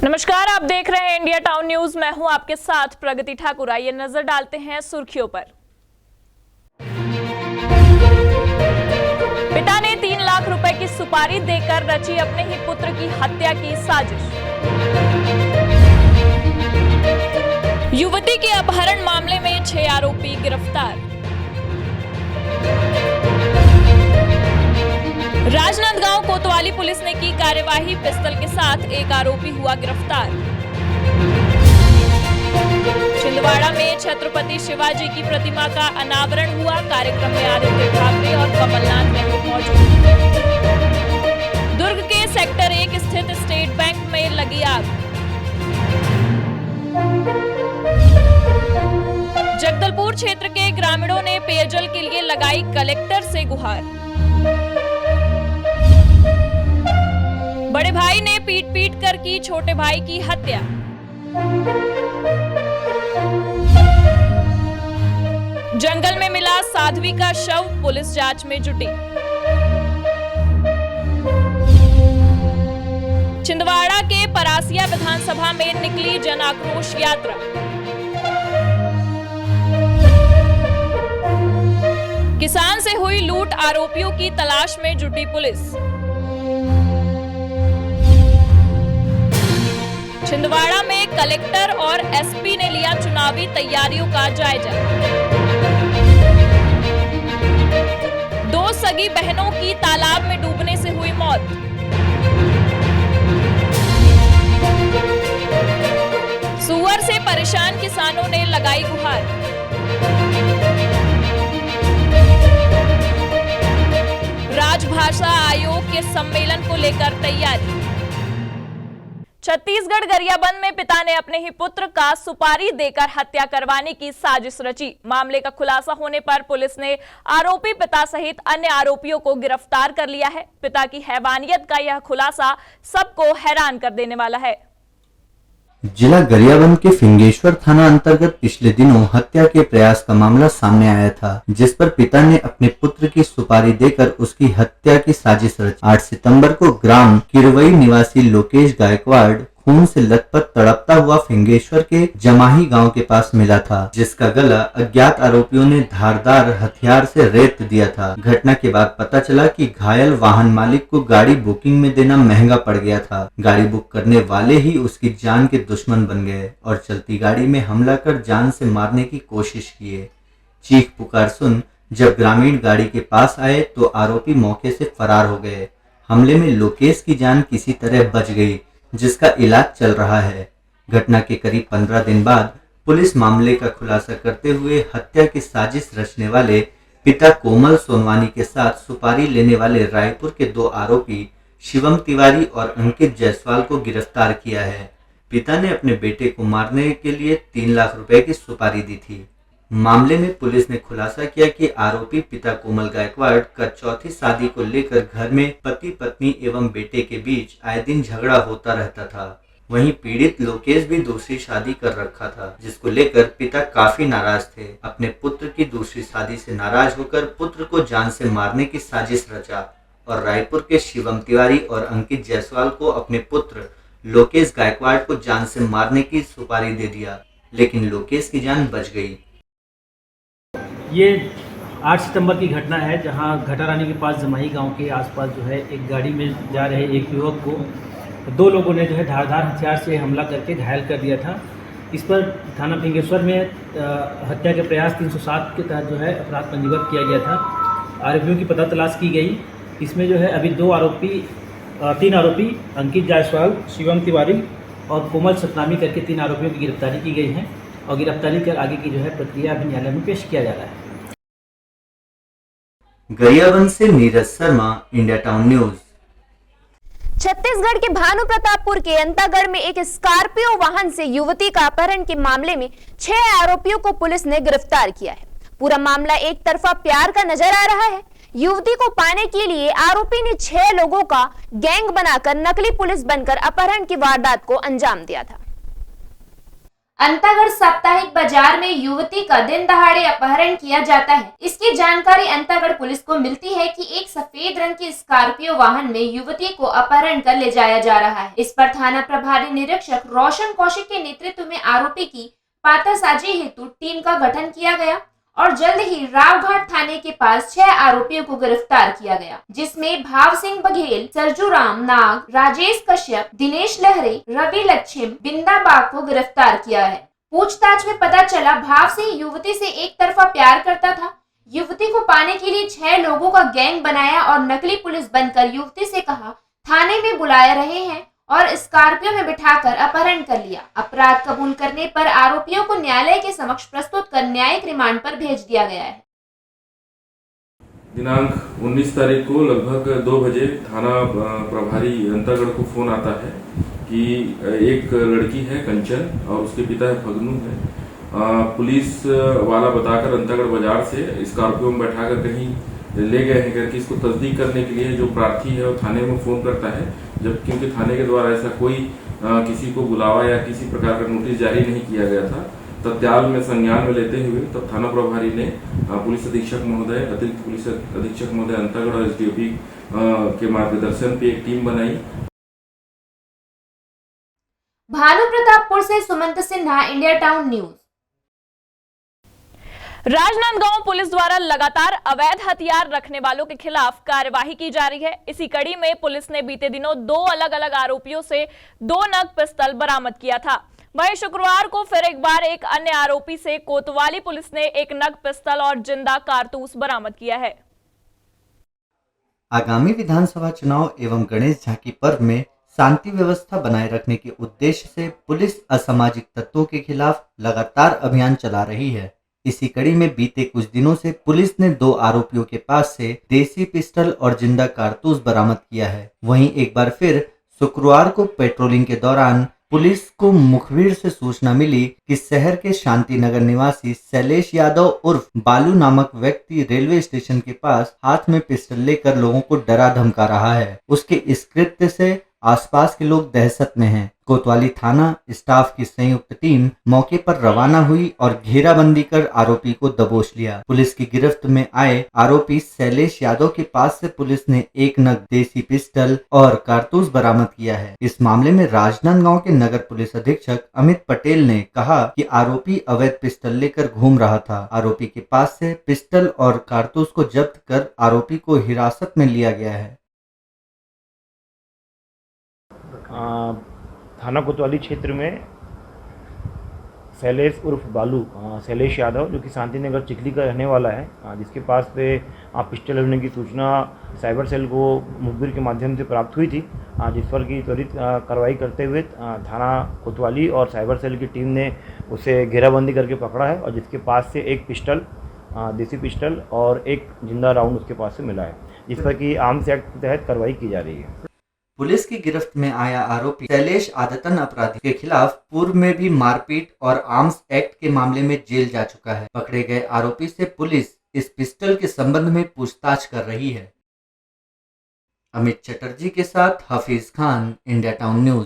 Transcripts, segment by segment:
नमस्कार, आप देख रहे हैं इंडिया टाउन न्यूज। मैं हूं आपके साथ प्रगति ठाकुर। आइए नजर डालते हैं सुर्खियों पर। पिता ने 3 लाख रुपए की सुपारी देकर रची अपने ही पुत्र की हत्या की साजिश। युवती के अपहरण मामले में 6 आरोपी गिरफ्तार। राजनांदगांव कोतवाली पुलिस ने की कार्यवाही, पिस्टल के साथ एक आरोपी हुआ गिरफ्तार। छिंदवाड़ा में छत्रपति शिवाजी की प्रतिमा का अनावरण हुआ, कार्यक्रम में आदित्य ठाकरे और कमलनाथ नेहरू मौजूद। दुर्ग के सेक्टर 1 स्थित स्टेट बैंक में लगी आग। जगदलपुर क्षेत्र के ग्रामीणों ने पेयजल के लिए लगाई कलेक्टर से गुहार। बड़े भाई ने पीट कर की छोटे भाई की हत्या। जंगल में मिला साध्वी का शव, पुलिस जांच में जुटी। छिंदवाड़ा के परासिया विधानसभा में निकली जन आक्रोश यात्रा। किसान से हुई लूट, आरोपियों की तलाश में जुटी पुलिस। छिंदवाड़ा में कलेक्टर और एसपी ने लिया चुनावी तैयारियों का जायजा। 2 सगी बहनों की तालाब में डूबने से हुई मौत। सुअर से परेशान किसानों ने लगाई गुहार। राजभाषा आयोग के सम्मेलन को लेकर तैयारी। छत्तीसगढ़ गरियाबंद में पिता ने अपने ही पुत्र का सुपारी देकर हत्या करवाने की साजिश रची। मामले का खुलासा होने पर पुलिस ने आरोपी पिता सहित अन्य आरोपियों को गिरफ्तार कर लिया है। पिता की हैवानियत का यह खुलासा सबको हैरान कर देने वाला है। जिला गरियाबंद के फिंगेश्वर थाना अंतर्गत पिछले दिनों हत्या के प्रयास का मामला सामने आया था, जिस पर पिता ने अपने पुत्र की सुपारी देकर उसकी हत्या की साजिश रची। 8 सितंबर को ग्राम किरवई निवासी लोकेश गायकवाड़ खून से लथपथ तड़पता हुआ फिंगेश्वर के जमाही गांव के पास मिला था, जिसका गला अज्ञात आरोपियों ने धारदार हथियार से रेत दिया था। घटना के बाद पता चला कि घायल वाहन मालिक को गाड़ी बुकिंग में देना महंगा पड़ गया था। गाड़ी बुक करने वाले ही उसकी जान के दुश्मन बन गए और चलती गाड़ी में हमला कर जान से मारने की कोशिश किए। चीख पुकार सुन जब ग्रामीण गाड़ी के पास आए तो आरोपी मौके से फरार हो गए। हमले में लोकेश की जान किसी तरह बच गई, जिसका इलाज चल रहा है। घटना के करीब 15 दिन बाद पुलिस मामले का खुलासा करते हुए हत्या की साजिश रचने वाले पिता कोमल सोनवानी के साथ सुपारी लेने वाले रायपुर के 2 आरोपी शिवम तिवारी और अंकित जायसवाल को गिरफ्तार किया है। पिता ने अपने बेटे को मारने के लिए 3 लाख रुपए की सुपारी दी थी। मामले में पुलिस ने खुलासा किया कि आरोपी पिता कोमल गायकवाड़ का चौथी शादी को लेकर घर में पति पत्नी एवं बेटे के बीच आए दिन झगड़ा होता रहता था। वहीं पीड़ित लोकेश भी दूसरी शादी कर रखा था, जिसको लेकर पिता काफी नाराज थे। अपने पुत्र की दूसरी शादी से नाराज होकर पुत्र को जान से मारने की साजिश रचा और रायपुर के शिवम तिवारी और अंकित जायसवाल को अपने पुत्र लोकेश गायकवाड़ को जान से मारने की सुपारी दे दिया, लेकिन लोकेश की जान बच गई। ये 8 सितंबर की घटना है, जहां घटारानी के पास जमाही गांव के आसपास जो है एक गाड़ी में जा रहे एक युवक को 2 लोगों ने जो है धारदार हथियार से हमला करके घायल कर दिया था। इस पर थाना फिंगेश्वर में हत्या के प्रयास 307 के तहत जो है अपराध पंजीबद्ध किया गया था। आरोपियों की पता तलाश की गई। इसमें जो है अभी 3 आरोपी अंकित जायसवाल, शिवम तिवारी और कोमल सतनामी करके 3 आरोपियों की गिरफ्तारी की गई है और गिरफ्तारी कर आगे की जो है प्रक्रिया अभी न्यायालय में पेश किया जा रहा है। गरियाबंद से Neeraj Sharma, India Town News. Chhattisgarh के भानु प्रतापपुर के अंतागढ़ में एक स्कॉर्पियो वाहन से युवती का अपहरण के मामले में 6 आरोपियों को पुलिस ने गिरफ्तार किया है। पूरा मामला एक तरफा प्यार का नजर आ रहा है। युवती को पाने के लिए आरोपी ने 6 लोगों का गैंग बनाकर नकली पुलिस बनकर अपहरण की वारदात को अंजाम दिया था। अंतागढ़ साप्ताहिक बाजार में युवती का दिन दहाड़े अपहरण किया जाता है। इसकी जानकारी अंतागढ़ पुलिस को मिलती है कि एक सफेद रंग की स्कॉर्पियो वाहन में युवती को अपहरण कर ले जाया जा रहा है। इस पर थाना प्रभारी निरीक्षक रोशन कौशिक के नेतृत्व में आरोपी की पातासाजी हेतु टीम का गठन किया गया और जल्द ही रावघाट थाने के पास 6 आरोपियों को गिरफ्तार किया गया, जिसमें भाव सिंह बघेल, सरजूराम नाग, राजेश कश्यप, दिनेश लहरे, रवि लक्ष्म, बिंदा बाग को गिरफ्तार किया है। पूछताछ में पता चला भाव सिंह युवती से एक तरफा प्यार करता था। युवती को पाने के लिए 6 लोगों का गैंग बनाया और नकली पुलिस बनकर युवती से कहा थाने में बुलाए रहे हैं और स्कॉर्पियो में बिठाकर अपहरण कर लिया। अपराध कबूल करने पर आरोपियों को न्यायालय के समक्ष प्रस्तुत कर न्यायिक रिमांड पर भेज दिया गया है। दिनांक 19 तारीख को लगभग 2 बजे थाना प्रभारी अंतागढ़ को फोन आता है कि एक लड़की है कंचन और उसके पिता है फगनू है। पुलिस वाला बताकर अंतागढ़ बाजार से स्कॉर्पियो में बैठाकर कहीं ले गए हैं करके इसको तस्दीक करने के लिए जो प्रार्थी है वो थाने में फोन करता है, जब क्योंकि थाने के द्वारा ऐसा कोई किसी को बुलावा या किसी प्रकार का नोटिस जारी नहीं किया गया था। तत्काल में संज्ञान में लेते हुए तब थाना प्रभारी ने पुलिस अधीक्षक महोदय, अतिरिक्त पुलिस अधीक्षक महोदय अंतागढ़ और एसडीओपी के मार्गदर्शन पे एक टीम बनाई। भानु प्रतापपुर से Sumant Sinha, India Town news. Rajnandgaon police द्वारा लगातार अवैध हथियार रखने वालों के खिलाफ कार्यवाही की जा रही है। इसी कड़ी में पुलिस ने बीते दिनों 2 अलग अलग आरोपियों से 2 नग पिस्तौल बरामद किया था। वहीं शुक्रवार को फिर एक बार एक अन्य आरोपी से कोतवाली पुलिस ने 1 नग पिस्तौल और जिंदा कारतूस बरामद किया है। आगामी विधानसभा चुनाव एवं गणेश झांकी पर्व में शांति व्यवस्था बनाए रखने के उद्देश्य से पुलिस असामाजिक तत्वों के खिलाफ लगातार अभियान चला रही है। इसी कड़ी में बीते कुछ दिनों से पुलिस ने 2 आरोपियों के पास से देसी पिस्टल और जिंदा कारतूस बरामद किया है। वहीं एक बार फिर शुक्रवार को पेट्रोलिंग के दौरान पुलिस को मुखबिर से सूचना मिली कि शहर के शांति नगर निवासी शैलेश यादव उर्फ बालू नामक व्यक्ति रेलवे स्टेशन के पास हाथ में पिस्टल लेकर लोगों को डरा धमका रहा है। उसके इस कृत्य से आसपास के लोग दहशत में हैं। कोतवाली थाना स्टाफ की संयुक्त टीम मौके पर रवाना हुई और घेराबंदी कर आरोपी को दबोच लिया। पुलिस की गिरफ्त में आए आरोपी शैलेश यादव के पास से पुलिस ने 1 नग देसी पिस्टल और कारतूस बरामद किया है। इस मामले में राजनांदगांव के नगर पुलिस अधीक्षक अमित पटेल ने कहा कि आरोपी अवैध पिस्टल लेकर घूम रहा था। आरोपी के पास से पिस्टल और कारतूस को जब्त कर आरोपी को हिरासत में लिया गया है। थाना कोतवाली क्षेत्र में शैलेश उर्फ बालू शैलेश यादव जो कि शांतिनगर चिखली का रहने वाला है, जिसके पास पे पिस्टल होने की सूचना साइबर सेल को मुखबिर के माध्यम से प्राप्त हुई थी, जिस पर की त्वरित कार्रवाई करते हुए थाना कोतवाली और साइबर सेल की टीम ने उसे घेराबंदी करके पकड़ा है और जिसके पास से 1 पिस्टल देसी पिस्टल और 1 जिंदा राउंड उसके पास से मिला है, जिस पर कि आर्म्स एक्ट के तहत कार्रवाई की जा रही है। पुलिस की गिरफ्त में आया आरोपी शैलेश आदतन अपराधी के खिलाफ पूर्व में भी मारपीट और आर्म्स एक्ट के मामले में जेल जा चुका है। पकड़े गए आरोपी से पुलिस इस पिस्टल के संबंध में पूछताछ कर रही है। अमित चटर्जी के साथ हाफिज खान, इंडिया टाउन न्यूज।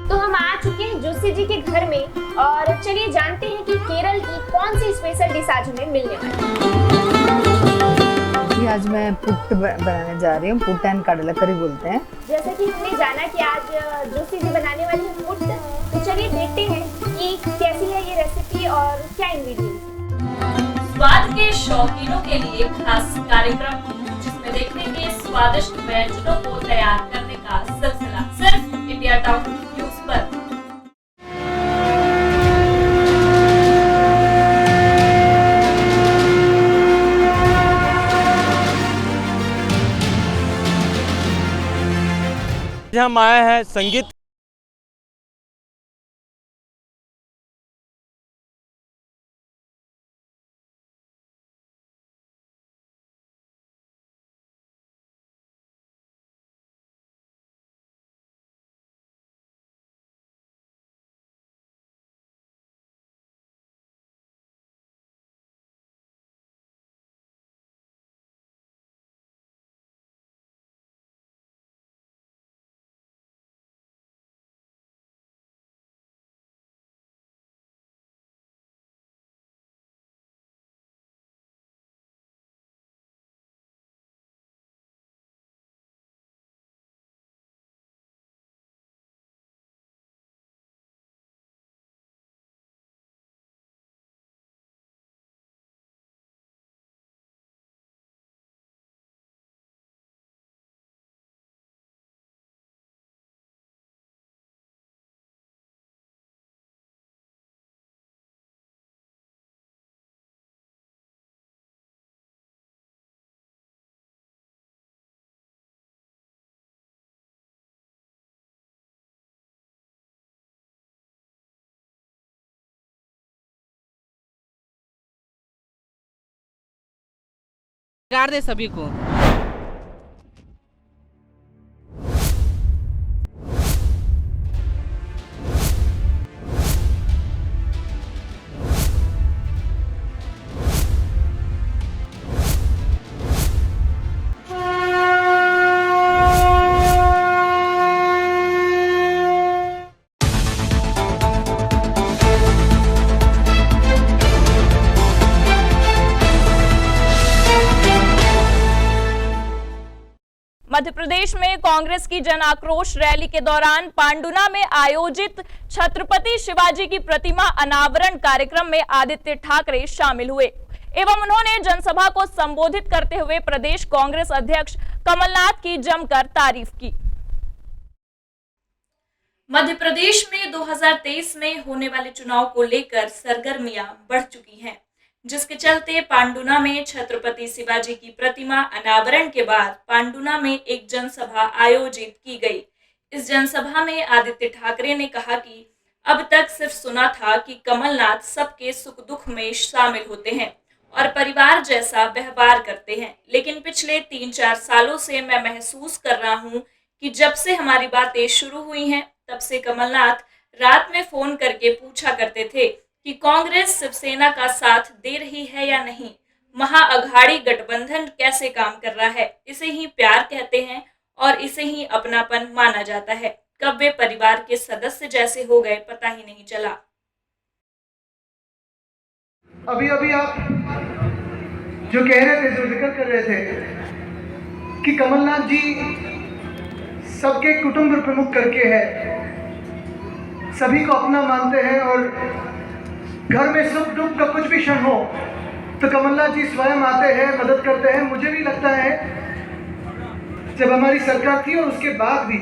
तो हम आ चुके हैं जोशी जी के घर में और चलिए जानते हैं कि केरल की कौन सी स्पेशल डिश आज हमें मिलने वाली है। आज मैं पुट बनाने जा रही हूँ। पुट एंड कडला करी बोलते हैं। जैसे कि हमने जाना कि आज जोशी जी बनाने वाली है पुट, तो चलिए देखते हैं कि कैसी है ये रेसिपी और क्या इंग्रेडिएंट्स। स्वाद के शौकीनों के लिए खास कार्यक्रम जिसमें देखेंगे स्वादिष्ट व्यंजनों को तैयार करने का सिलसिला, सिर्फ इंडिया टाउन न्यूज पर। हम आए हैं संगीत रोजगार दे सभी को। मध्य प्रदेश में कांग्रेस की जन आक्रोश रैली के दौरान पांडुना में आयोजित छत्रपति शिवाजी की प्रतिमा अनावरण कार्यक्रम में आदित्य ठाकरे शामिल हुए एवं उन्होंने जनसभा को संबोधित करते हुए प्रदेश कांग्रेस अध्यक्ष कमलनाथ की जमकर तारीफ की। मध्य प्रदेश में 2023 में होने वाले चुनाव को लेकर सरगर्मियां बढ़ चुकी हैं, जिसके चलते पांडुना में छत्रपति शिवाजी की प्रतिमा अनावरण के बाद पांडुना में एक जनसभा आयोजित की गई। इस जनसभा में आदित्य ठाकरे ने कहा कि अब तक सिर्फ सुना था कि कमलनाथ सबके सुख दुख में शामिल होते हैं और परिवार जैसा व्यवहार करते हैं, लेकिन पिछले 3-4 सालों से मैं महसूस कर रहा हूं कि जब से हमारी बातें शुरू हुई हैं तब से कमलनाथ रात में फोन करके पूछा करते थे कि कांग्रेस शिवसेना का साथ दे रही है या नहीं, महाअघाड़ी गठबंधन कैसे काम कर रहा है। इसे ही प्यार कहते हैं और इसे ही अपनापन माना जाता है। कब वे परिवार के सदस्य जैसे हो गए पता ही नहीं चला। अभी आप जो कह रहे थे, जो जिक्र कर रहे थे कि कमलनाथ जी सबके कुटुंब प्रमुख करके है, सभी को अपना मानते हैं और घर में सुख दुख का कुछ भी क्षण हो तो कमलनाथ जी स्वयं आते हैं, मदद करते हैं। मुझे भी लगता है जब हमारी सरकार थी और उसके बाद भी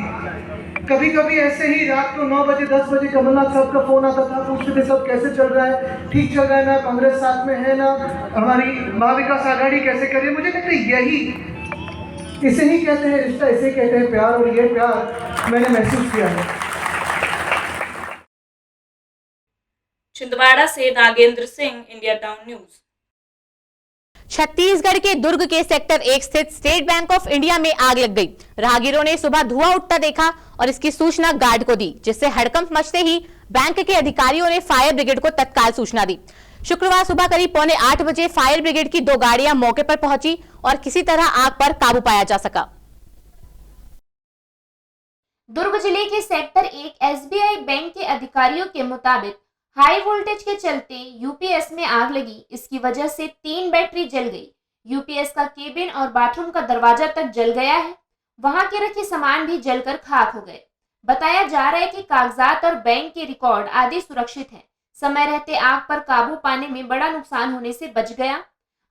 कभी कभी ऐसे ही रात को 9 बजे 10 बजे कमलनाथ साहब का फोन आता था, पूछते थे सब कैसे चल रहा है, ठीक चल रहा है ना, कांग्रेस साथ में है ना, हमारी महाविकास आघाड़ी कैसे कर रही है। मुझे लगता है यही इसे ही कहते हैं रिश्ता, इसे कहते हैं प्यार, और ये प्यार मैंने महसूस किया है। छिंदवाड़ा से Nagendra Singh, India Town News. Chhattisgarh के दुर्ग के सेक्टर 1 स्थित स्टेट बैंक ऑफ इंडिया में आग लग गई। राहगीरों ने सुबह धुआं उठता देखा और इसकी सूचना गार्ड को दी, जिससे हड़कंप मचते ही बैंक के अधिकारियों ने फायर ब्रिगेड को तत्काल सूचना दी। शुक्रवार सुबह करीब 7:45 बजे फायर ब्रिगेड की 2 गाड़ियां मौके पर पहुंची और किसी तरह आग पर काबू पाया जा सका। दुर्ग जिले के सेक्टर 1 एसबीआई बैंक के अधिकारियों के मुताबिक हाई वोल्टेज के चलते यूपीएस में आग लगी। इसकी वजह से 3 बैटरी जल गई। यूपीएस का केबिन और बाथरूम का दरवाजा तक जल गया है। वहां के रखे सामान भी जलकर खाक हो गए। बताया जा रहा है कि कागजात और बैंक के रिकॉर्ड आदि सुरक्षित हैं। समय रहते आग पर काबू पाने में बड़ा नुकसान होने से बच गया।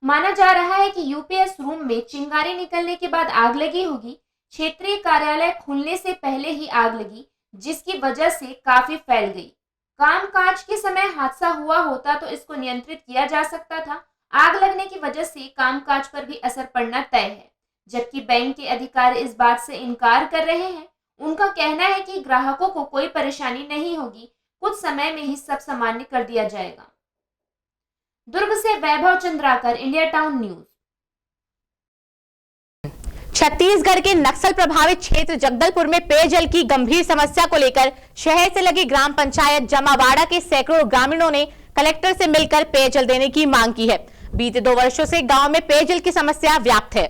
माना जा रहा है कि यूपीएस रूम में चिंगारी निकलने के बाद आग लगी होगी। क्षेत्रीय कार्यालय खुलने से पहले ही आग लगी, जिसकी वजह से काफी फैल गई। कामकाज के समय हादसा हुआ होता तो इसको नियंत्रित किया जा सकता था। आग लगने की वजह से कामकाज पर भी असर पड़ना तय है, जबकि बैंक के अधिकारी इस बात से इनकार कर रहे हैं। उनका कहना है कि ग्राहकों को कोई परेशानी नहीं होगी, कुछ समय में ही सब सामान्य कर दिया जाएगा। दुर्ग से Vaibhav Chandrakar, India Town News. Chhattisgarh के नक्सल प्रभावित क्षेत्र जगदलपुर में पेयजल की गंभीर समस्या को लेकर शहर से लगी ग्राम पंचायत जमावाड़ा के सैकड़ों ग्रामीणों ने कलेक्टर से मिलकर पेयजल देने की मांग की है। बीते 2 वर्षों से गांव में पेयजल की समस्या व्याप्त है।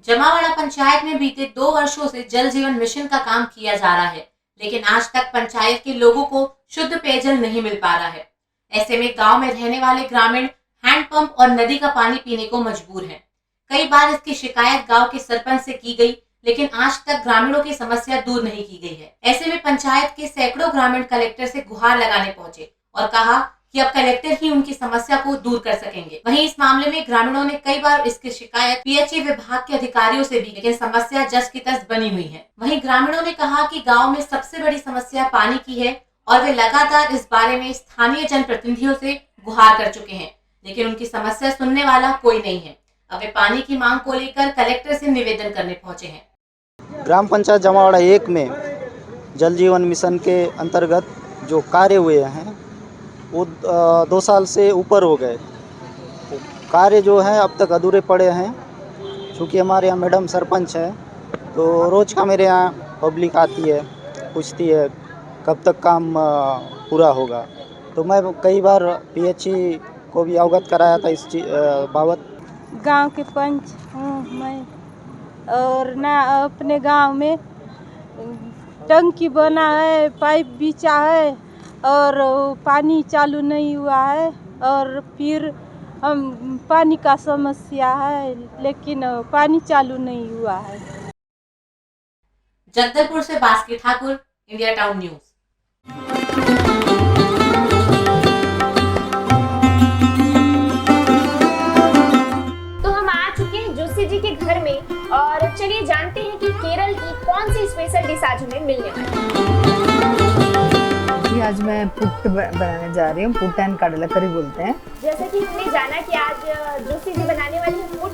जमावाड़ा पंचायत में बीते 2 वर्षों से जल जीवन मिशन का काम किया जा रहा है, लेकिन आज तक पंचायत के लोगों को शुद्ध पेयजल नहीं मिल पा रहा है। ऐसे में गांव में रहने वाले ग्रामीण हैंडपंप और नदी का पानी पीने को मजबूर हैं। कई बार इसकी शिकायत गांव के सरपंच से की गई, लेकिन आज तक ग्रामीणों की समस्या दूर नहीं की गई है। ऐसे में पंचायत के सैकड़ों ग्रामीण कलेक्टर से गुहार लगाने पहुंचे और कहा कि अब कलेक्टर ही उनकी समस्या को दूर कर सकेंगे। वहीं इस मामले में ग्रामीणों ने कई बार इसकी शिकायत पीएचई विभाग के अधिकारियों से भी, लेकिन समस्या जस की तस बनी हुई है। वहीं ग्रामीणों ने कहा कि गाँव में सबसे बड़ी समस्या पानी की है और वे लगातार इस बारे में स्थानीय जनप्रतिनिधियों से गुहार कर चुके हैं, लेकिन उनकी समस्या सुनने वाला कोई नहीं है। अब वे पानी की मांग को लेकर कलेक्टर से निवेदन करने पहुंचे हैं। ग्राम पंचायत जमावाड़ा 1 में जल जीवन मिशन के अंतर्गत जो कार्य हुए हैं वो 2 साल से ऊपर हो गए। कार्य जो है अब तक अधूरे पड़े हैं। चूँकि हमारे यहाँ मैडम सरपंच है, तो रोज़ का मेरे यहाँ पब्लिक आती है, पूछती है कब तक काम पूरा होगा। तो मैं कई बार पीएचई को भी अवगत कराया था इस बाबत। गांव के पंच हूँ मैं, और ना अपने गांव में टंकी बना है, पाइप बिछा है और पानी चालू नहीं हुआ है, और फिर हम पानी का समस्या है, लेकिन पानी चालू नहीं हुआ है। जगदलपुर से Baski Thakur, India Town news. जी के घर में, और चलिए जानते हैं कि केरल की कौन सी स्पेशल डिश आज हमें मिलने वाली है। आज मैं पुट बनाने जा रही हूँ। पुट एंड कडला करी बोलते हैं। जैसे कि हमने जाना कि आज जोशी जी बनाने वाली है पुट,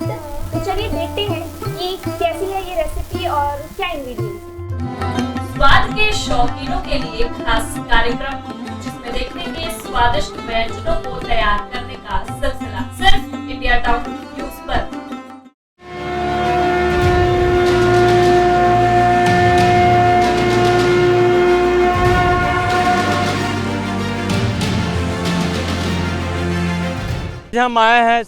तो चलिए देखते हैं कि कैसी है ये रेसिपी और क्या इंग्रेडिएंट्स। स्वाद के शौकीनों के लिए खास कार्यक्रम, जिसमें देखेंगे स्वादिष्ट व्यंजनों को तैयार करने का सिलसिला, सिर्फ इंडिया टाउन न्यूज पर। हम आए हैं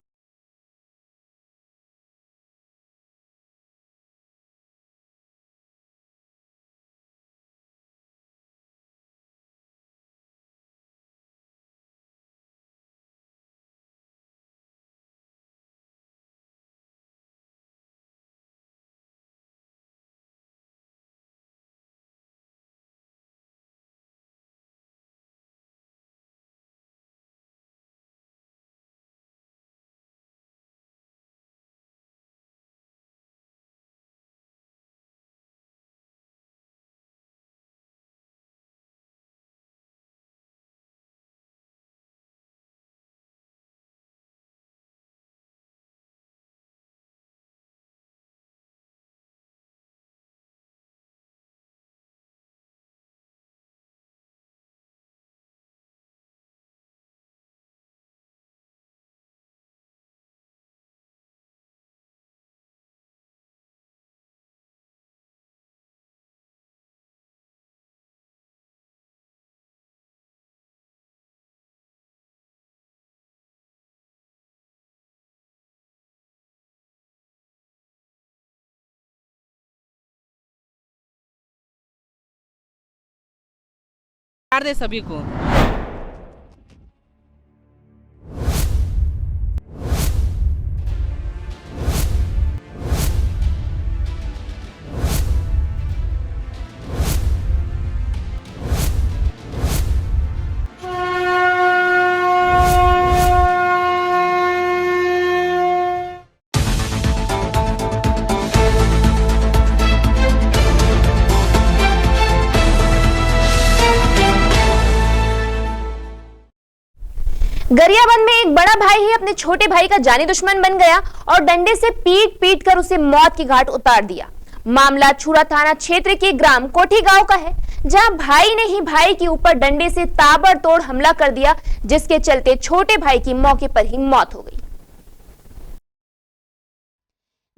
दे सभी को। गरियाबंद में एक बड़ा भाई ही अपने छोटे भाई का जानी दुश्मन बन गया और डंडे से पीट पीट कर उसे मौत की घाट उतार दिया। मामला छुरा थाना क्षेत्र के ग्राम कोठी गांव का है, जहां भाई ने ही भाई के ऊपर डंडे से ताबड़तोड़ हमला कर दिया, जिसके चलते छोटे भाई की मौके पर ही मौत हो गई।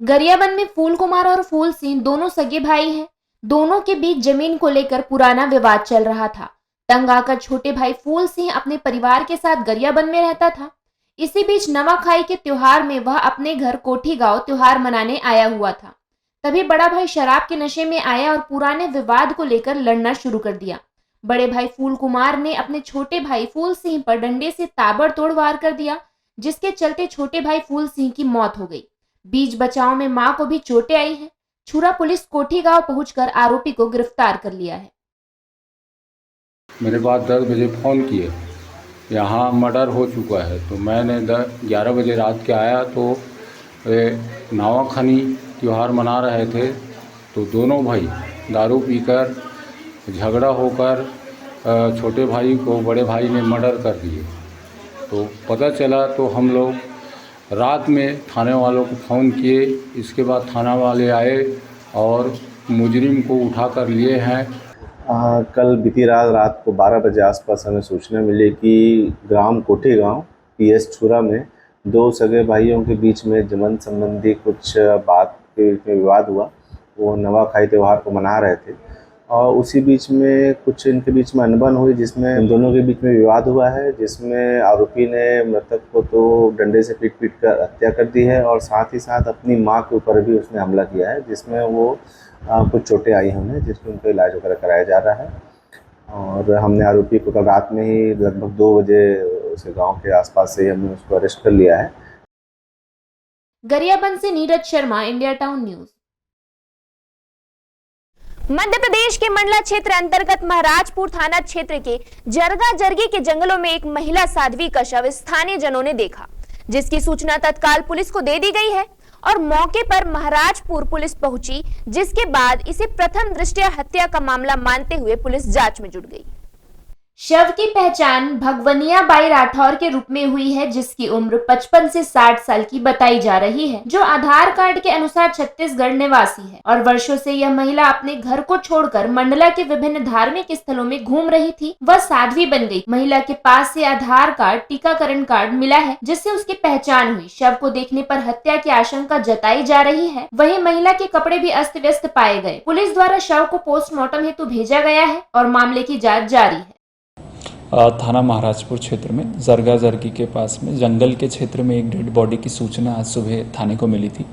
गरियाबंद में फूल कुमार और फूल सिंह दोनों सगे भाई हैं। दोनों के बीच जमीन को लेकर पुराना विवाद चल रहा था। तंग आकर छोटे भाई फूल सिंह अपने परिवार के साथ गरियाबंद में रहता था। इसी बीच नवाखाई के त्योहार में वह अपने घर कोठी गांव त्योहार मनाने आया हुआ था। तभी बड़ा भाई शराब के नशे में आया और पुराने विवाद को लेकर लड़ना शुरू कर दिया। बड़े भाई फूल कुमार ने अपने छोटे भाई फूल सिंह पर डंडे से ताबड़तोड़ वार कर दिया, जिसके चलते छोटे भाई फूल सिंह की मौत हो गई। बीच बचाव में मां को भी चोटें आई हैं। छुरा पुलिस कोठी गांव पहुंचकर आरोपी को गिरफ्तार कर लिया है। मेरे पास 10 बजे फ़ोन किए, यहाँ मर्डर हो चुका है। तो मैंने 11 बजे रात के आया तो नावाखानी त्यौहार मना रहे थे। तो दोनों भाई दारू पीकर झगड़ा होकर छोटे भाई को बड़े भाई ने मर्डर कर दिए। तो पता चला तो हम लोग रात में थाने वालों को फ़ोन किए। इसके बाद थाना वाले आए और मुजरिम को उठा कर लिए हैं। कल बीती रात को 12 बजे आसपास हमें सूचना मिली कि ग्राम कोठी गांव PS छुरा में दो सगे भाइयों के बीच में जमन संबंधी कुछ बात के बीच में विवाद हुआ। वो नवाखाई त्यौहार को मना रहे थे और उसी बीच में कुछ इनके बीच में अनबन हुई, जिसमें इन दोनों के बीच में विवाद हुआ है, जिसमें आरोपी ने मृतक को तो डंडे से पीट कर हत्या कर दी है और साथ ही साथ अपनी मां के ऊपर भी उसने हमला किया है, जिसमें वो कुछ चोटें आई हैं उन्हें, जिसमें उनका इलाज वगैरह कराया जा रहा है। और हमने आरोपी को कल रात में ही लगभग 2 बजे उसे गांव के आसपास से हमने उसको अरेस्ट कर लिया है। गरियाबंद से Neeraj Sharma, India Town News. Madhya Pradesh के मंडला क्षेत्र अंतर्गत महाराजपुर थाना क्षेत्र के जरगा जरगी के जंगलों में एक महिला साध्वी का शव स्थानीय जनों ने देखा, जिसकी सूचना तत्काल पुलिस को दे दी गई है और मौके पर महाराजपुर पुलिस पहुंची, जिसके बाद इसे प्रथम दृष्टया हत्या का मामला मानते हुए पुलिस जांच में जुट गई। शव की पहचान भगवनिया बाई राठौर के रूप में हुई है, जिसकी उम्र 55 से 60 साल की बताई जा रही है, जो आधार कार्ड के अनुसार छत्तीसगढ़ निवासी है और वर्षों से यह महिला अपने घर को छोड़कर मंडला के विभिन्न धार्मिक स्थलों में घूम रही थी। वह साध्वी बन गई। महिला के पास से आधार कार्ड, टीकाकरण कार्ड मिला है, जिससे उसकी पहचान हुई। शव को देखने पर हत्या की आशंका जताई जा रही है। वहीं महिला के कपड़े भी अस्त व्यस्त पाए गए। पुलिस द्वारा शव को पोस्टमार्टम हेतु भेजा गया है और मामले की जाँच जारी है। थाना महाराजपुर क्षेत्र में जरगा जरगी के पास में जंगल के क्षेत्र में एक डेड बॉडी की सूचना आज सुबह थाने को मिली थी।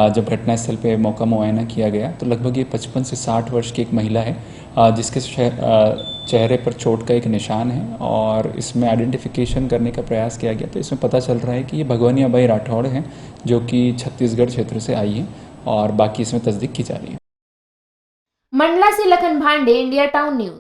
जब घटनास्थल पे मौका मुआयना किया गया तो लगभग ये 55 से 60 वर्ष की एक महिला है, जिसके चेहरे पर चोट का एक निशान है और इसमें आइडेंटिफिकेशन करने का प्रयास किया गया तो इसमें पता चल रहा है कि ये भगवनिया बाई राठौड़ हैं, जो कि छत्तीसगढ़ क्षेत्र से आई हैं और बाकी इसमें तस्दीक की जा रही है। मंडला से लखन भांडे, इंडिया टाउन न्यूज।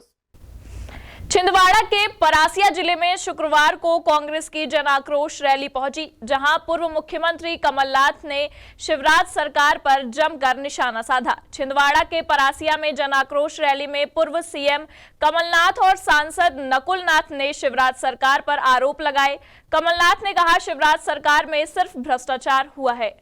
छिंदवाड़ा के परासिया जिले में शुक्रवार को कांग्रेस की जन आक्रोश रैली पहुंची, जहां पूर्व मुख्यमंत्री कमलनाथ ने शिवराज सरकार पर जमकर निशाना साधा। छिंदवाड़ा के परासिया में जन आक्रोश रैली में पूर्व सीएम कमलनाथ और सांसद नकुल नाथ ने शिवराज सरकार पर आरोप लगाए। कमलनाथ ने कहा, शिवराज सरकार में सिर्फ भ्रष्टाचार हुआ है।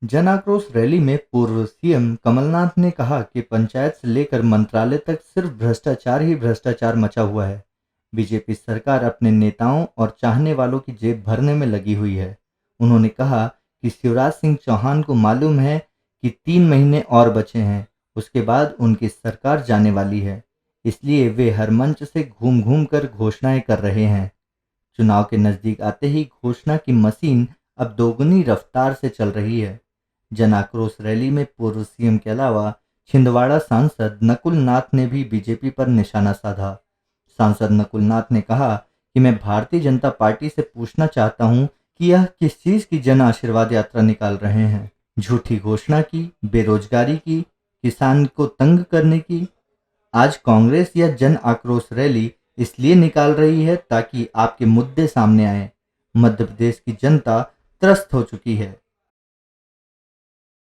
जन आक्रोश रैली में पूर्व सीएम कमलनाथ ने कहा कि पंचायत से लेकर मंत्रालय तक सिर्फ भ्रष्टाचार ही भ्रष्टाचार मचा हुआ है। बीजेपी सरकार अपने नेताओं और चाहने वालों की जेब भरने में लगी हुई है। उन्होंने कहा कि शिवराज सिंह चौहान को मालूम है कि 3 महीने और बचे हैं, उसके बाद उनकी सरकार जाने वाली है, इसलिए वे हर मंच से घूम घूम कर घोषणाएं कर रहे हैं। चुनाव के नजदीक आते ही घोषणा की मशीन अब दोगुनी रफ्तार से चल रही है। जन आक्रोश रैली में पूर्व सीएम के अलावा छिंदवाड़ा सांसद नकुल नाथ ने भी बीजेपी पर निशाना साधा। सांसद नकुल नाथ ने कहा कि मैं भारतीय जनता पार्टी से पूछना चाहता हूं कि यह किस चीज की जन आशीर्वाद यात्रा निकाल रहे हैं। झूठी घोषणा की, बेरोजगारी की, किसान को तंग करने की। आज कांग्रेस यह जन आक्रोश रैली इसलिए निकाल रही है ताकि आपके मुद्दे सामने आए। मध्य प्रदेश की जनता त्रस्त हो चुकी है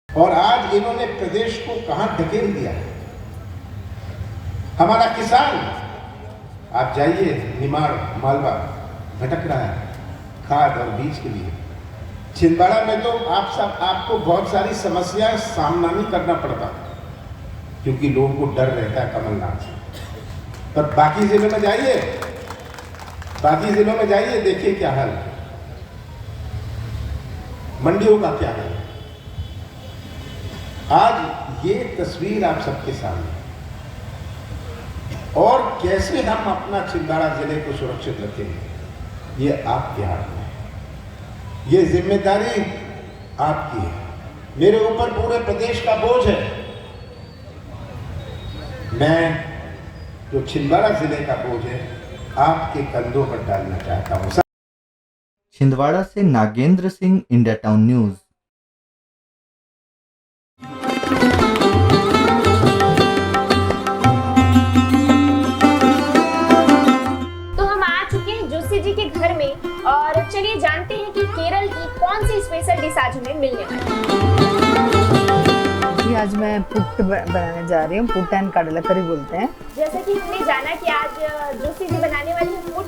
और आज इन्होंने प्रदेश को कहां धकेल दिया। हमारा किसान, आप जाइए निमाड़ मालवा भटक रहा है खाद और बीज के लिए। छिंदवाड़ा में तो आपको बहुत सारी समस्याएं सामना नहीं करना पड़ता क्योंकि लोगों को डर रहता है कमलनाथ से। पर बाकी जिलों में जाइए, देखिए क्या हाल है, मंडियों का क्या हाल है। आज ये तस्वीर आप सबके सामने और कैसे हम अपना छिंदवाड़ा जिले को सुरक्षित रखेंगे ये आपके हाथ में है। ये जिम्मेदारी आपकी है। मेरे ऊपर पूरे प्रदेश का बोझ है। मैं जो छिंदवाड़ा जिले का बोझ है आपके कंधों पर डालना चाहता हूं। छिंदवाड़ा से Nagendra Singh, India Town news. और चलिए जानते हैं कि केरल की कौन सी स्पेशल डिश आज हमें मिलने वाली है। आज मैं पुट बनाने जा रही हूँ। पुट एंड कडला करी बोलते हैं। जैसा कि हमने जाना कि आज जोशी जी बनाने वाली है पुट,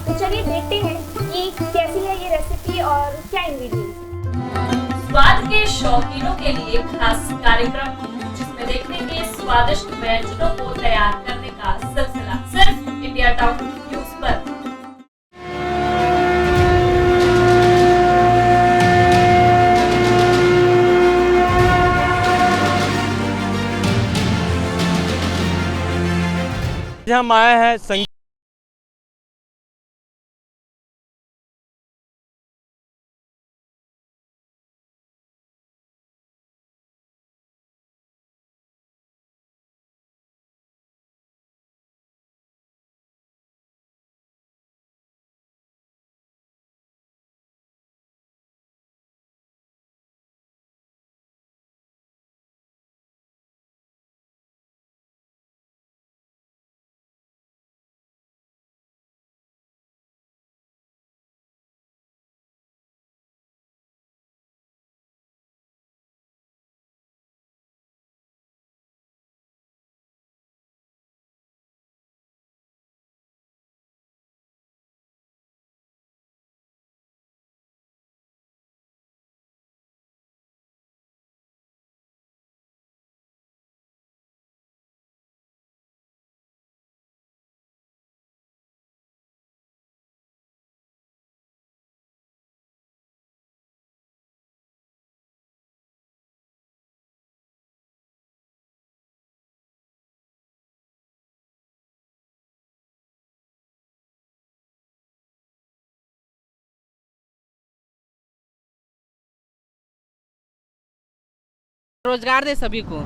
तो चलिए देखते हैं कि कैसी है ये रेसिपी और क्या इंग्रेडिएंट्स। स्वाद के शौकीनों के लिए खास कार्यक्रम, जिसमें देखेंगे स्वादिष्ट व्यंजनों को तैयार करने का सिलसिला, सिर्फ इंडिया टाउन न्यूज पर। हम आए हैं रोजगार दे सभी को।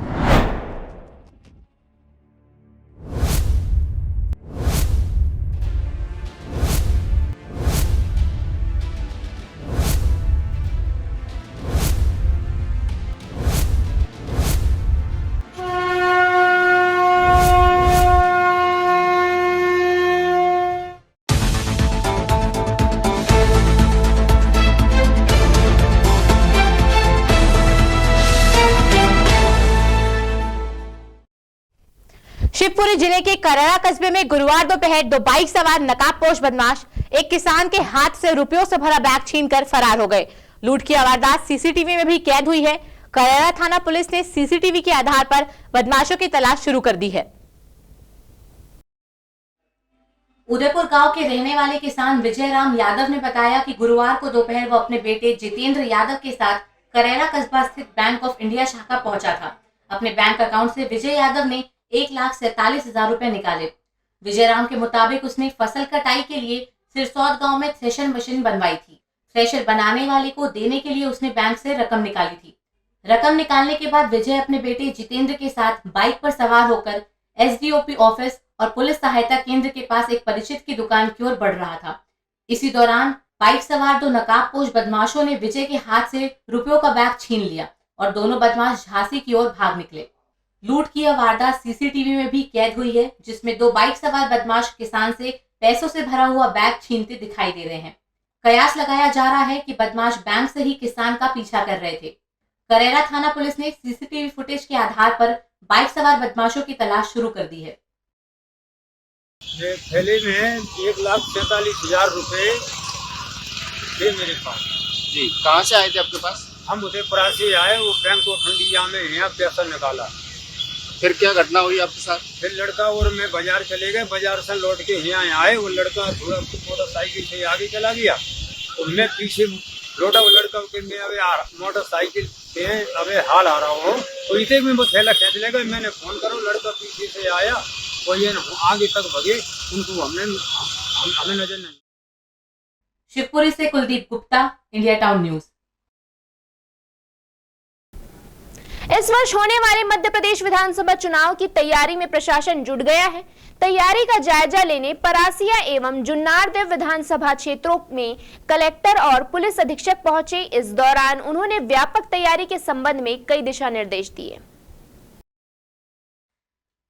शिवपुरी जिले के करैरा कस्बे में गुरुवार दोपहर दो बाइक सवार नकाबपोश बदमाश एक किसान के हाथ से रुपयों से भरा बैग छीनकर फरार हो गए। लूट की वारदात सीसीटीवी में भी कैद हुई है। करैरा थाना पुलिस ने सीसीटीवी के आधार पर बदमाशों की तलाश शुरू कर दी है। उदयपुर गांव के रहने वाले किसान विजय राम यादव ने बताया कि गुरुवार को दोपहर वो अपने बेटे जितेंद्र यादव के साथ करैरा कस्बा स्थित बैंक ऑफ इंडिया शाखा पहुंचा था। अपने बैंक अकाउंट से विजय यादव ने 1,47,000 रुपए निकाले। विजय राम के मुताबिक उसने फसल कटाई के लिए सिरसौद गांव में थ्रेशर मशीन बनवाई थी। थ्रेशर बनाने वाले को देने के लिए उसने बैंक से रकम निकाली थी। रकम निकालने के बाद विजय अपने बेटे जितेंद्र के साथ बाइक पर सवार होकर एसडीओपी ऑफिस और पुलिस सहायता केंद्र के पास एक परिचित की दुकान की ओर बढ़ रहा था। इसी दौरान बाइक सवार दो नकाबपोश बदमाशों ने विजय के हाथ से रुपयों का बैग छीन लिया और दोनों बदमाश झांसी की ओर भाग निकले। लूट की यह वारदात सीसीटीवी में भी कैद हुई है, जिसमें दो बाइक सवार बदमाश किसान से पैसों से भरा हुआ बैग छीनते दिखाई दे रहे हैं। कयास लगाया जा रहा है कि बदमाश बैंक से ही किसान का पीछा कर रहे थे। करैरा थाना पुलिस ने सीसीटीवी फुटेज के आधार पर बाइक सवार बदमाशों की तलाश शुरू कर दी है। थैले में 1,47,000 रुपए थे मेरे पास। जी, कहाँ से आए थे आपके पास? हम उदयपुर से आए, वो बैंक ऑफ इंडिया में यहाँ पैसा निकाला। फिर क्या घटना हुई आपके साथ? फिर लड़का और मैं बाजार चले गए, बाजार से लौट के यहाँ आए। वो लड़का थोड़ा मोटरसाइकिल से आगे चला गया और मैं पीछे लौटा। वो लड़का के मैं अबे मोटरसाइकिल से अबे हाल आ रहा हूँ तो इसे में वो थैला खींच लेगा। मैंने फोन करो, लड़का पीछे से आया और ये आगे तक भगे, उनको हमें नजर नहीं। शिवपुरी से Kuldeep Gupta, India Town news. इस वर्ष होने वाले मध्य प्रदेश विधानसभा चुनाव की तैयारी में प्रशासन जुट गया है। तैयारी का जायजा लेने परासिया एवं जुन्नारदेव विधानसभा क्षेत्रों में कलेक्टर और पुलिस अधीक्षक पहुंचे। इस दौरान उन्होंने व्यापक तैयारी के संबंध में कई दिशा निर्देश दिए।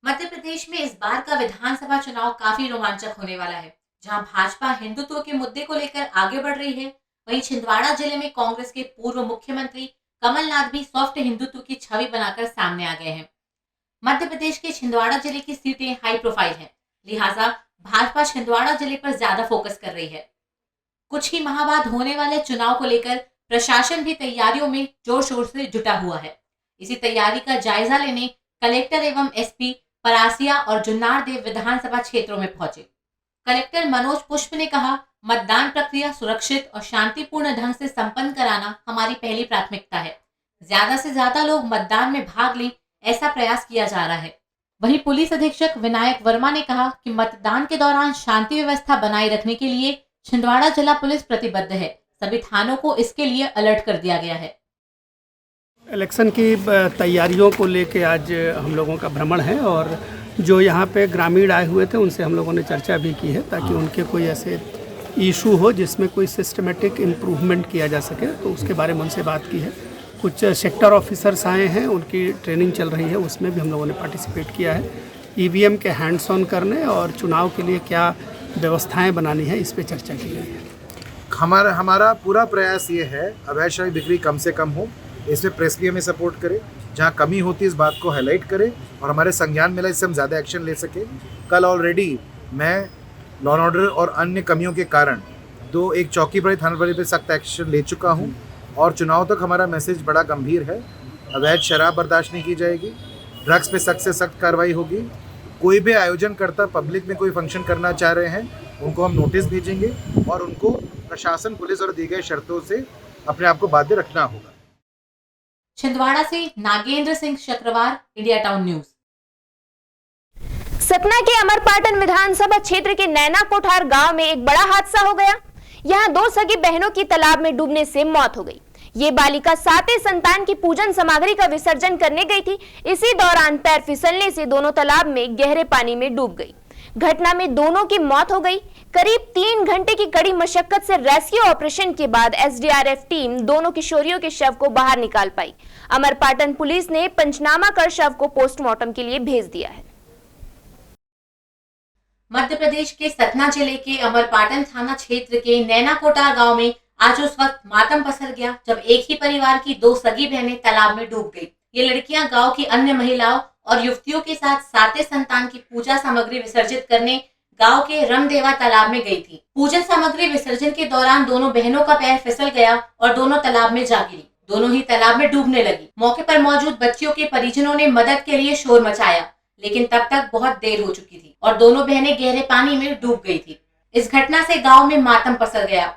मध्य प्रदेश में इस बार का विधानसभा चुनाव काफी रोमांचक होने वाला है। जहां भाजपा हिंदुत्व के मुद्दे को लेकर आगे बढ़ रही है, वहीं छिंदवाड़ा जिले में कांग्रेस के पूर्व मुख्यमंत्री कमलनाथ भी सॉफ्ट हिंदुत्व की छवि बनाकर सामने आ गए हैं। मध्य प्रदेश के छिंदवाड़ा जिले की सीटें हाई प्रोफाइल हैं, लिहाजा भाजपा छिंदवाड़ा जिले पर ज्यादा फोकस कर रही है। कुछ ही माह बाद होने वाले चुनाव को लेकर प्रशासन भी तैयारियों में जोर शोर से जुटा हुआ है। इसी तैयारी का जायजा लेने कलेक्टर एवं एसपी परासिया और जुन्नारदेव विधानसभा क्षेत्रों में पहुंचे। कलेक्टर मनोज पुष्प ने कहा, मतदान प्रक्रिया सुरक्षित और शांतिपूर्ण ढंग से संपन्न कराना हमारी पहली प्राथमिकता है। ज्यादा से ज्यादा लोग मतदान में भाग लें, ऐसा प्रयास किया जा रहा है। वहीं पुलिस अधीक्षक विनायक वर्मा ने कहा कि मतदान के दौरान शांति व्यवस्था बनाए रखने के लिए छिंदवाड़ा जिला पुलिस प्रतिबद्ध है। सभी थानों को इसके लिए अलर्ट कर दिया गया है। इलेक्शन की तैयारियों को लेके आज हम लोगों का भ्रमण है और जो यहाँ पे ग्रामीण आए हुए थे उनसे हम लोगों ने चर्चा भी की है ताकि उनके कोई ऐसे इशू हो जिसमें कोई सिस्टमेटिक इम्प्रूवमेंट किया जा सके, तो उसके बारे में उनसे बात की है। कुछ सेक्टर ऑफिसर्स आए हैं, उनकी ट्रेनिंग चल रही है, उसमें भी हम लोगों ने पार्टिसिपेट किया है। ईवीएम के हैंड्स ऑन करने और चुनाव के लिए क्या व्यवस्थाएं बनानी है, इस पे चर्चा की गई है। हमारा पूरा प्रयास ये है अवैध शराब बिक्री कम से कम हो, इसमें प्रेस भी हमें सपोर्ट करे, जहाँ कमी होती है इस बात को हाईलाइट करे और हमारे संज्ञान मिला इससे हम ज़्यादा एक्शन ले सके। कल ऑलरेडी मैं लॉ एंड ऑर्डर और अन्य कमियों के कारण एक चौकी पर थाना पर सख्त एक्शन ले चुका हूँ और चुनाव तक हमारा मैसेज बड़ा गंभीर है। अवैध शराब बर्दाश्त नहीं की जाएगी, ड्रग्स पे सख्त से सख्त कार्रवाई होगी। कोई भी आयोजन करता पब्लिक में कोई फंक्शन करना चाह रहे हैं उनको हम नोटिस भेजेंगे और उनको प्रशासन पुलिस और दी गई शर्तों से अपने आप को बाध्य रखना होगा। छिंदवाड़ा से Nagendra Singh Chakrawar, India Town News. Satna के अमरपाटन विधानसभा क्षेत्र के नैना कोठार गांव में एक बड़ा हादसा हो गया। यहां 2 सगी बहनों की तालाब में डूबने से मौत हो गई। ये बालिका 7वें संतान की पूजन सामग्री का विसर्जन करने गई थी। इसी दौरान पैर फिसलने से दोनों तालाब में गहरे पानी में डूब गई। घटना में दोनों की मौत हो गई। करीब 3 घंटे की कड़ी मशक्कत से रेस्क्यू ऑपरेशन के बाद एसडीआरएफ टीम दोनों किशोरियों के शव को बाहर निकाल पाई। अमरपाटन पुलिस ने पंचनामा कर शव को पोस्टमार्टम के लिए भेज दिया है। मध्य प्रदेश के सतना जिले के अमरपाटन थाना क्षेत्र के नैना कोटार गांव में आज उस वक्त मातम पसर गया जब एक ही परिवार की 2 सगी बहनें तालाब में डूब गई। ये लड़कियां गांव की अन्य महिलाओं और युवतियों के साथ 7वें संतान की पूजा सामग्री विसर्जित करने गांव के रमदेवा तालाब में गई थी। पूजन सामग्री विसर्जन के दौरान दोनों बहनों का पैर फिसल गया और दोनों तालाब में जा गिरी। दोनों ही तालाब में डूबने लगी। मौके पर मौजूद बच्चियों के परिजनों ने मदद के लिए शोर मचाया, लेकिन तब तक बहुत देर हो चुकी थी और दोनों बहनें गहरे पानी में डूब गई थी। इस घटना से गांव में मातम पसर गया।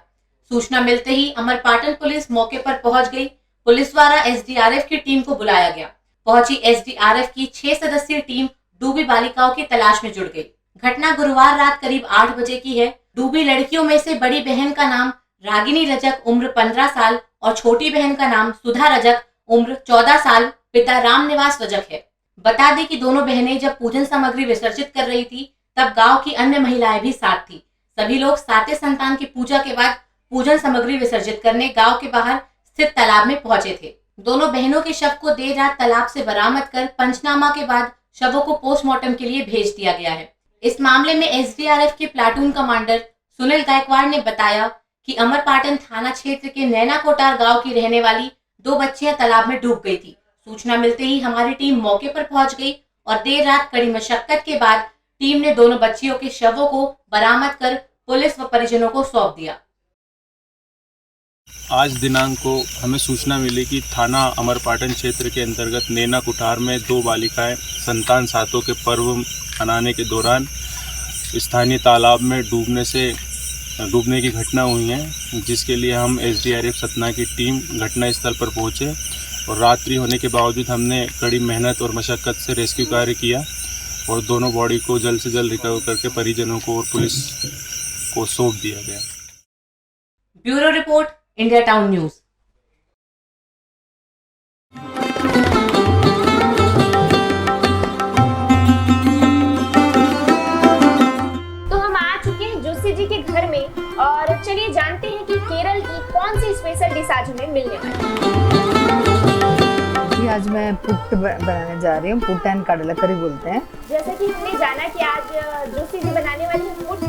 सूचना मिलते ही अमरपाटन पुलिस मौके पर पहुंच गई। पुलिस द्वारा एसडीआरएफ की टीम को बुलाया गया। पहुंची एसडीआरएफ की 6 सदस्यीय टीम डूबी बालिकाओं की तलाश में जुट गई। घटना गुरुवार रात करीब 8 बजे की है। डूबी लड़कियों में से बड़ी बहन का नाम रागिनी रजक उम्र 15 साल और छोटी बहन का नाम सुधा रजक उम्र 14 साल, पिता रामनिवास रजक है। बता दें कि दोनों बहनें जब पूजन सामग्री विसर्जित कर रही थी तब गांव की अन्य महिलाएं भी साथ थी। सभी लोग 7वें संतान की पूजा के बाद पूजन सामग्री विसर्जित करने गांव के बाहर स्थित तालाब में पहुंचे थे। दोनों बहनों के शव को देर रात तालाब से बरामद कर पंचनामा के बाद शवों को पोस्टमार्टम के लिए भेज दिया गया है। इस मामले में एसडीआरएफ के प्लाटून कमांडर सुनील गायकवाड़ ने बताया कि अमरपाटन थाना क्षेत्र के नैना कोटार गांव की रहने वाली 2 बच्चियां तालाब में डूब गई थी। सूचना मिलते ही हमारी टीम मौके पर पहुंच गई और देर रात कड़ी मशक्कत के बाद टीम ने दोनों बच्चियों के शवों को बरामद कर पुलिस व परिजनों को सौंप दिया। आज दिनांक को हमें सूचना मिली कि थाना अमरपाटन क्षेत्र के अंतर्गत नैना कुठार में 2 बालिकाएं संतान सातों के पर्व मनाने के दौरान स्थानीय तालाब में डूबने की घटना हुई है, जिसके लिए हम एसडीआरएफ सतना की टीम घटनास्थल पर पहुंचे और रात्रि होने के बावजूद हमने कड़ी मेहनत और मशक्कत से रेस्क्यू कार्य किया और दोनों बॉडी को जल्द से जल्द रिकवर करके परिजनों को और पुलिस को सौंप दिया गया। Bureau report, India Town news. तो हम आ चुके हैं जोशी जी के घर में और चलिए जानते हैं कि केरल की कौन सी स्पेशल डिश आज हमें मिलने वाली है। आज मैं पुट बनाने जा रही हूँ। पुट एंड कडला करी बोलते हैं। जैसा कि हमने जाना कि आज जोशी जी बनाने वाली है पुट,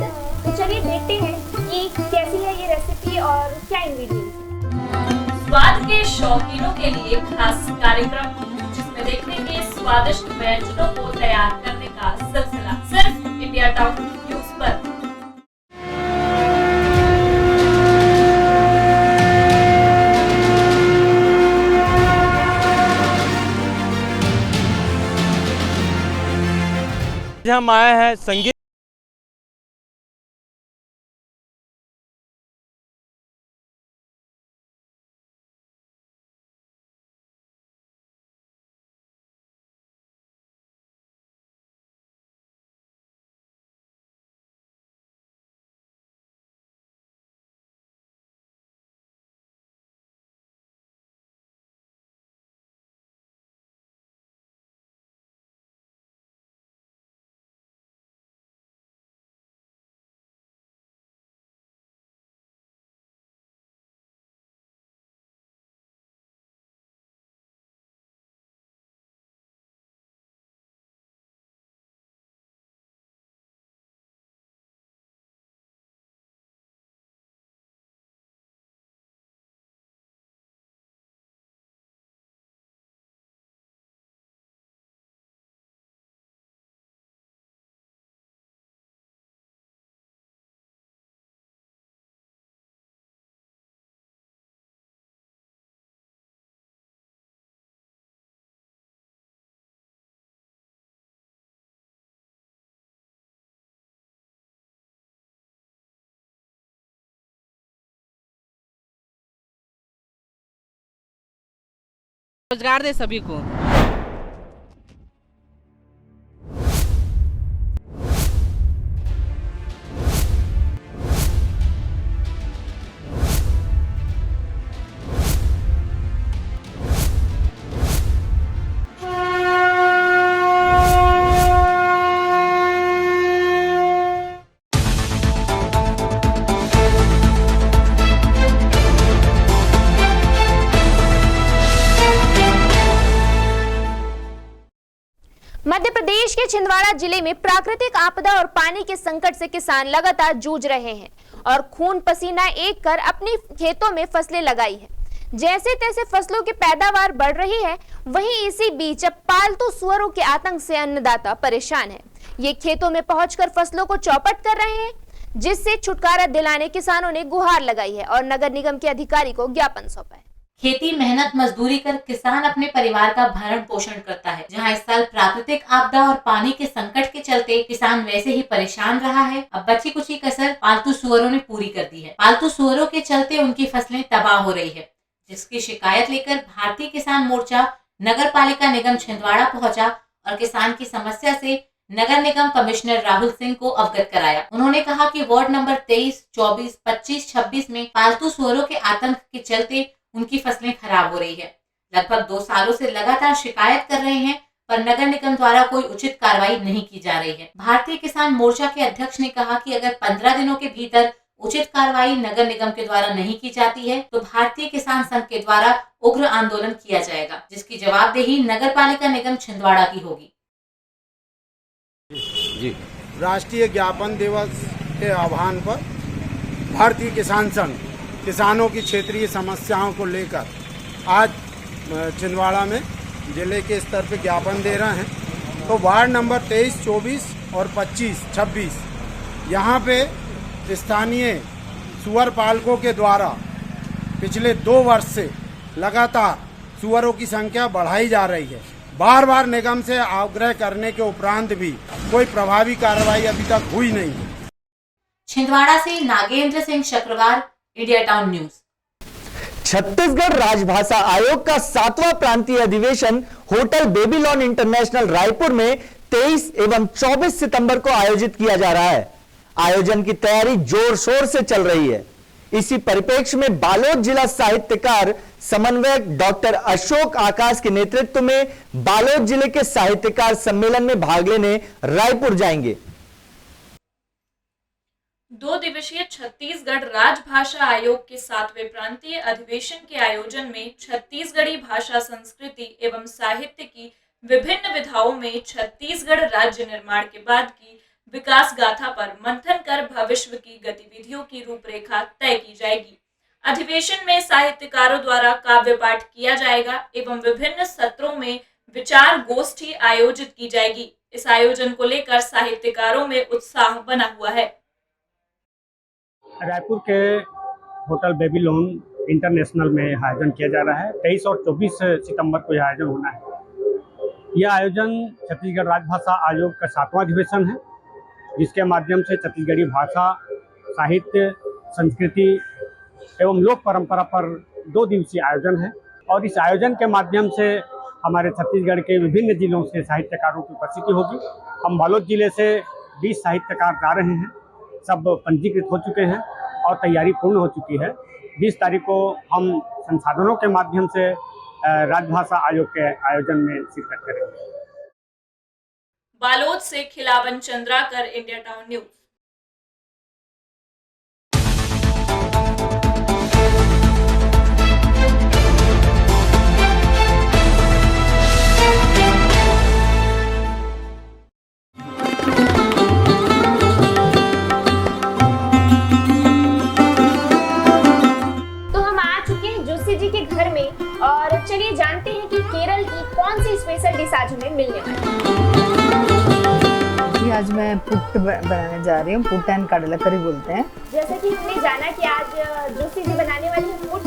तो चलिए देखते हैं कि कैसी है ये रेसिपी और क्या इंग्रेडिएंट्स हैं। स्वाद के शौकीनों के लिए खास कार्यक्रम जिसमें देखेंगे स्वादिष्ट व्यंजनों को तैयार करने का सिलसिला सिर्फ इंडिया टाउन न्यूज पर। हम आए हैं संगीत रोजगार दे सभी को। मध्य प्रदेश के छिंदवाड़ा जिले में प्राकृतिक आपदा और पानी के संकट से किसान लगातार जूझ रहे हैं और खून पसीना एक कर अपनी खेतों में फसलें लगाई है। जैसे तैसे फसलों की पैदावार बढ़ रही है, वहीं इसी बीच अब पालतू सुअरों के आतंक से अन्नदाता परेशान है। ये खेतों में पहुंचकर फसलों को चौपट कर रहे हैं, जिससे छुटकारा दिलाने किसानों ने गुहार लगाई है और नगर निगम के अधिकारी को ज्ञापन सौंपा है। खेती मेहनत मजदूरी कर किसान अपने परिवार का भरण पोषण करता है। जहां इस साल प्राकृतिक आपदा और पानी के संकट के चलते किसान वैसे ही परेशान रहा है, अब बची कुची कसर पालतू सुअरों ने पूरी कर दी है। पालतू सुअरों के चलते उनकी फसलें तबाह हो रही है, जिसकी शिकायत लेकर भारतीय किसान मोर्चा नगर पालिका निगम छिंदवाड़ा पहुंचा और किसान की समस्या से नगर निगम कमिश्नर राहुल सिंह को अवगत कराया। उन्होंने कहा कि वार्ड नंबर 23, 24, 25, 26 में पालतू सुअरों के आतंक के चलते उनकी फसलें खराब हो रही है। लगभग 2 सालों से लगातार शिकायत कर रहे हैं, पर नगर निगम द्वारा कोई उचित कार्रवाई नहीं की जा रही है। भारतीय किसान मोर्चा के अध्यक्ष ने कहा कि अगर 15 दिनों के भीतर उचित कार्रवाई नगर निगम के द्वारा नहीं की जाती है तो भारतीय किसान संघ के द्वारा उग्र आंदोलन किया जाएगा, जिसकी जवाबदेही नगर पालिका निगम छिंदवाड़ा की होगी। जी, राष्ट्रीय ज्ञापन दिवस के आह्वान पर भारतीय किसान संघ किसानों की क्षेत्रीय समस्याओं को लेकर आज छिंदवाड़ा में जिले के स्तर पर ज्ञापन दे रहे हैं। तो वार्ड नंबर 23, 24 और 25, 26 यहाँ पे स्थानीय सुअर पालकों के द्वारा पिछले 2 वर्ष से लगातार सुअरों की संख्या बढ़ाई जा रही है। बार बार निगम से आग्रह करने के उपरांत भी कोई प्रभावी कार्रवाई अभी तक हुई नहीं है। छिंदवाड़ा से Nagendra Singh Shakrawar, India Town News. Chhattisgarh राजभाषा आयोग का 7वां प्रांतीय अधिवेशन होटल बेबीलोन इंटरनेशनल रायपुर में 23 एवं 24 सितंबर को आयोजित किया जा रहा है। आयोजन की तैयारी जोर शोर से चल रही है। इसी परिप्रेक्ष्य में बालोद जिला साहित्यकार समन्वयक डॉक्टर अशोक आकाश के नेतृत्व में बालोद जिले के साहित्यकार सम्मेलन में भाग लेने रायपुर जाएंगे। 2 दिवसीय छत्तीसगढ़ राजभाषा आयोग के 7वें प्रांतीय अधिवेशन के आयोजन में छत्तीसगढ़ी भाषा, संस्कृति एवं साहित्य की विभिन्न विधाओं में छत्तीसगढ़ राज्य निर्माण के बाद की विकास गाथा पर मंथन कर भविष्य की गतिविधियों की रूपरेखा तय की जाएगी। अधिवेशन में साहित्यकारों द्वारा काव्य पाठ किया जाएगा एवं विभिन्न सत्रों में विचार गोष्ठी आयोजित की जाएगी। इस आयोजन को लेकर साहित्यकारों में उत्साह बना हुआ है। रायपुर के होटल बेबीलोन इंटरनेशनल में आयोजन किया जा रहा है। 23 और 24 सितंबर को यह आयोजन होना है। यह आयोजन छत्तीसगढ़ राजभाषा आयोग का 7वां अधिवेशन है, जिसके माध्यम से छत्तीसगढ़ी भाषा, साहित्य, संस्कृति एवं लोक परंपरा पर 2 दिवसीय आयोजन है। और इस आयोजन के माध्यम से हमारे छत्तीसगढ़ के विभिन्न जिलों से साहित्यकारों की उपस्थिति होगी। हम बालोद जिले से 20 साहित्यकार जा रहे हैं, सब पंजीकृत हो चुके हैं और तैयारी पूर्ण हो चुकी है। 20 तारीख को हम संसाधनों के माध्यम से राजभाषा आयोग के आयोजन में शिरकत करेंगे। बालोद से Khilawan Chandrakar, India Town news. और चलिए जानते हैं कि केरल की कौन सी स्पेशल डिश आज हमें मिलने वाली है। आज मैं पुट बनाने जा रही हूँ। पुट एंड कडला करी बोलते हैं। जैसे कि हमने जाना कि आज जोशी जी बनाने वाली है पुट,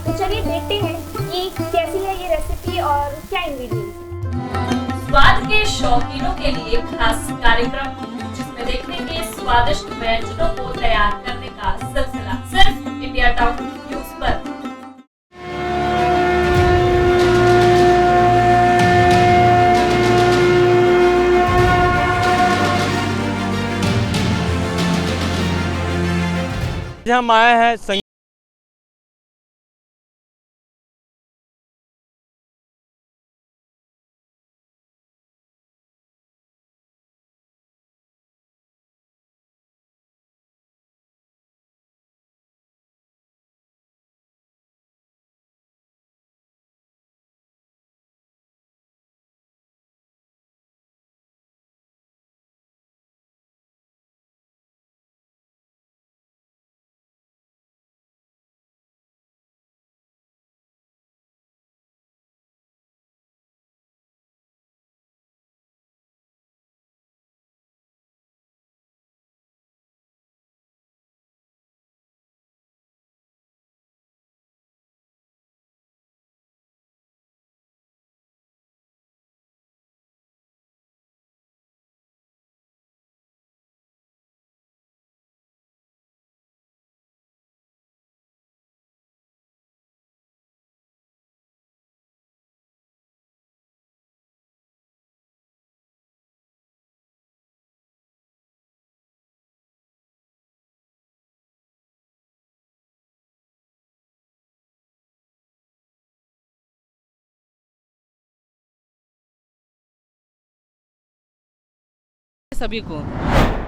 तो चलिए देखते हैं कि कैसी है ये रेसिपी और क्या इंग्रेडिएंट्स। स्वाद के शौकीनों के लिए खास कार्यक्रम, जिसमें देखेंगे स्वादिष्ट व्यंजनों को तैयार करने का सिलसिला, सिर्फ इंडिया टाउन न्यूज पर। हम आए हैं सभी को।